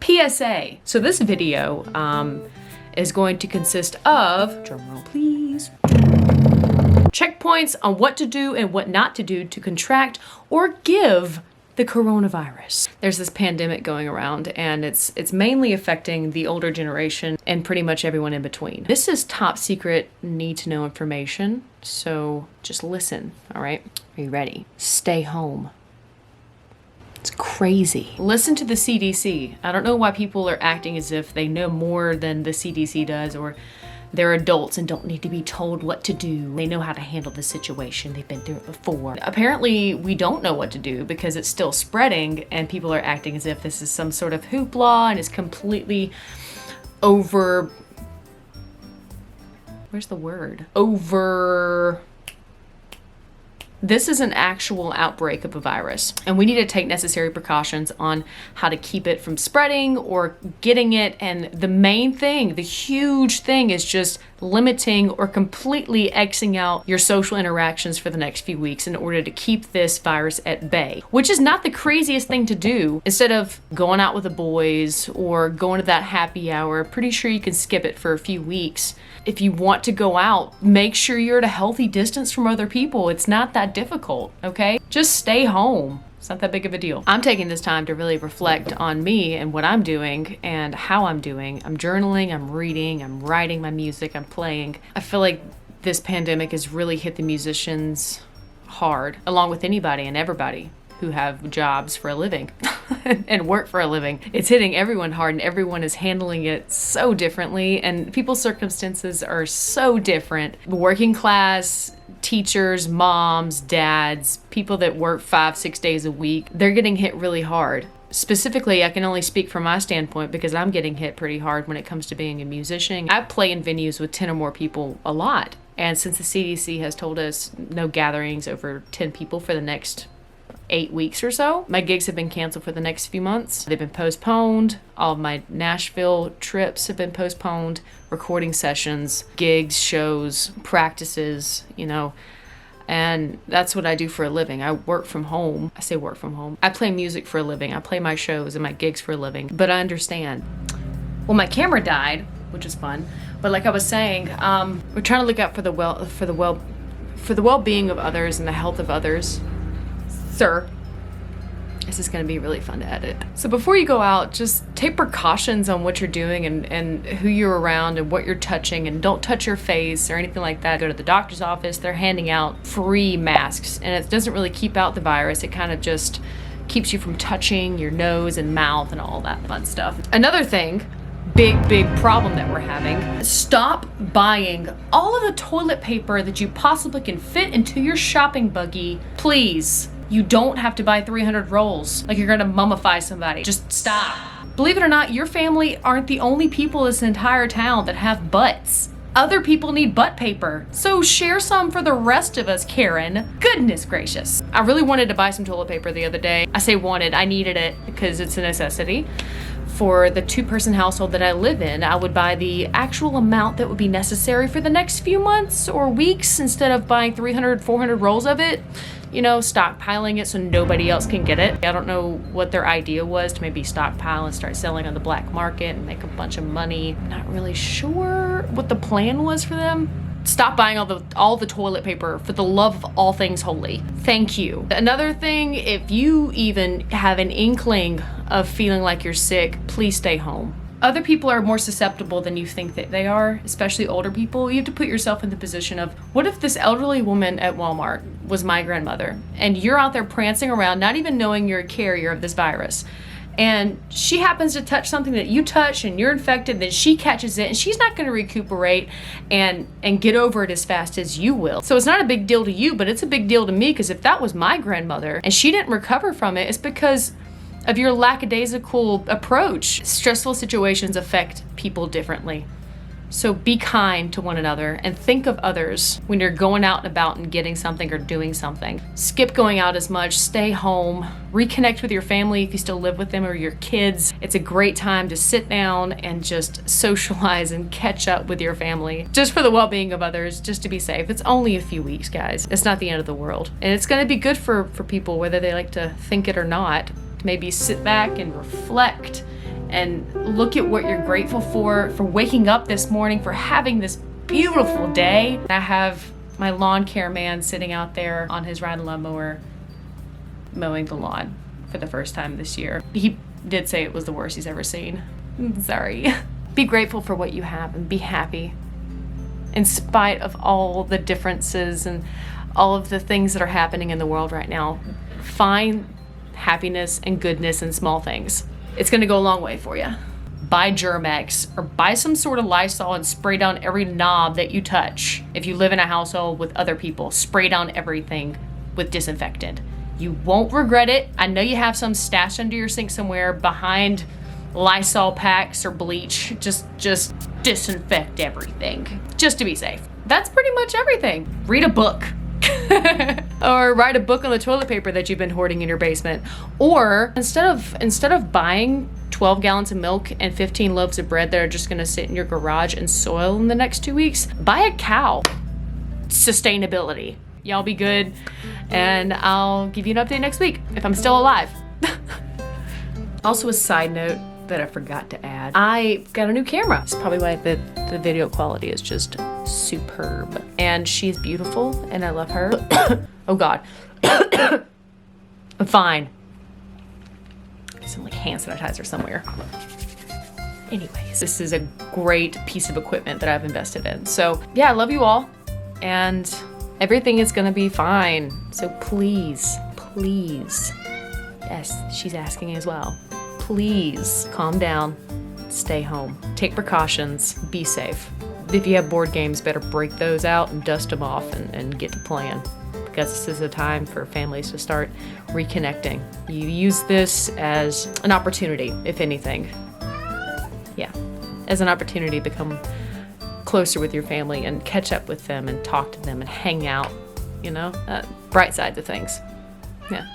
PSA. So this video is going to consist of, drumroll please, checkpoints on what to do and what not to do to contract or give the coronavirus. There's this pandemic going around and it's mainly affecting the older generation and pretty much everyone in between. This is top secret, need to know information, so just listen, all right? Are you ready? Stay home. It's crazy. Listen to the CDC. I don't know why people are acting as if they know more than the CDC does, or they're adults and don't need to be told what to do. They know how to handle the situation. They've been through it before. Apparently, we don't know what to do because it's still spreading and people are acting as if this is some sort of hoopla and is completely over... Where's the word? This is an actual outbreak of a virus, and we need to take necessary precautions on how to keep it from spreading or getting it. And the main thing, the huge thing, is just limiting or completely Xing out your social interactions for the next few weeks in order to keep this virus at bay, which is not the craziest thing to do. Instead of going out with the boys or going to that happy hour, pretty sure you can skip it for a few weeks. If you want to go out, make sure you're at a healthy distance from other people. It's not that difficult, okay? Just stay home. It's not that big of a deal. I'm taking this time to really reflect on me and what I'm doing and how I'm doing. I'm journaling, I'm reading, I'm writing my music, I'm playing. I feel like this pandemic has really hit the musicians hard, along with anybody and everybody who have jobs for a living and work for a living. It's hitting everyone hard and everyone is handling it so differently and people's circumstances are so different. Working class, teachers, moms, dads, people that work 5-6 days a week, they're getting hit really hard. Specifically, I can only speak from my standpoint because I'm getting hit pretty hard when it comes to being a musician. I play in venues with 10 or more people a lot. And since the CDC has told us no gatherings over 10 people for the next 8 weeks or so, my gigs have been canceled for the next few months. They've been postponed. All of my Nashville trips have been postponed. Recording sessions, gigs, shows, practices, you know, and that's what I do for a living. I work from home. I say work from home. I play music for a living. I play my shows and my gigs for a living, but I understand. Well, my camera died, which is fun, but like I was saying, we're trying to look out for the well-being of others and the health of others. Sir, this is going to be really fun to edit. So before you go out, just take precautions on what you're doing and who you're around and what you're touching, and don't touch your face or anything like that. Go to the doctor's office. They're handing out free masks and it doesn't really keep out the virus. It kind of just keeps you from touching your nose and mouth and all that fun stuff. Another thing, big problem that we're having, stop buying all of the toilet paper that you possibly can fit into your shopping buggy, please. You don't have to buy 300 rolls like you're gonna mummify somebody. Just stop. Believe it or not, your family aren't the only people in this entire town that have butts. Other people need butt paper. So share some for the rest of us, Karen. Goodness gracious. I really wanted to buy some toilet paper the other day. I say wanted, I needed it because it's a necessity. For the 2-person household that I live in, I would buy the actual amount that would be necessary for the next few months or weeks instead of buying 300, 400 rolls of it. You know, stockpiling it so nobody else can get it. I don't know what their idea was, to maybe stockpile and start selling on the black market and make a bunch of money. I'm not really sure what the plan was for them. Stop buying all the toilet paper for the love of all things holy. Thank you. Another thing, if you even have an inkling of feeling like you're sick, please stay home. Other people are more susceptible than you think that they are, especially older people. You have to put yourself in the position of, what if this elderly woman at Walmart was my grandmother and you're out there prancing around not even knowing you're a carrier of this virus, and she happens to touch something that you touch and you're infected, then she catches it and she's not going to recuperate and get over it as fast as you will. So it's not a big deal to you, but it's a big deal to me, because if that was my grandmother and she didn't recover from it, it's because of your lackadaisical approach. Stressful situations affect people differently. So be kind to one another and think of others when you're going out and about and getting something or doing something. Skip going out as much, stay home, reconnect with your family if you still live with them, or your kids. It's a great time to sit down and just socialize and catch up with your family. Just for the well-being of others, just to be safe. It's only a few weeks, guys. It's not the end of the world. And it's gonna be good for people, whether they like to think it or not, to maybe sit back and reflect and look at what you're grateful for waking up this morning, for having this beautiful day. I have my lawn care man sitting out there on his ride lawnmower mowing the lawn for the first time this year. He did say it was the worst he's ever seen. Sorry. Be grateful for what you have and be happy. In spite of all the differences and all of the things that are happening in the world right now, find happiness and goodness in small things. It's gonna go a long way for you. Buy Germ-X or buy some sort of Lysol and spray down every knob that you touch. If you live in a household with other people, spray down everything with disinfectant. You won't regret it. I know you have some stashed under your sink somewhere behind Lysol packs or bleach. Just disinfect everything, just to be safe. That's pretty much everything. Read a book. Or write a book on the toilet paper that you've been hoarding in your basement. Or instead of buying 12 gallons of milk and 15 loaves of bread that are just gonna sit in your garage and soil in the next 2 weeks, buy a cow. Sustainability. Y'all be good, and I'll give you an update next week if I'm still alive. Also, a side note that I forgot to add, I got a new camera. It's probably why the video quality is just superb. And she's beautiful and I love her. Oh God. I'm fine. Some like hand sanitizer somewhere. Anyways, this is a great piece of equipment that I've invested in. So yeah, I love you all, and everything is gonna be fine. So please, yes, she's asking as well. Please calm down, stay home, take precautions, be safe. If you have board games, better break those out and dust them off and get to playing, because this is a time for families to start reconnecting. You use this as an opportunity, if anything. Yeah, as an opportunity to become closer with your family and catch up with them and talk to them and hang out, you know, bright sides of things. Yeah.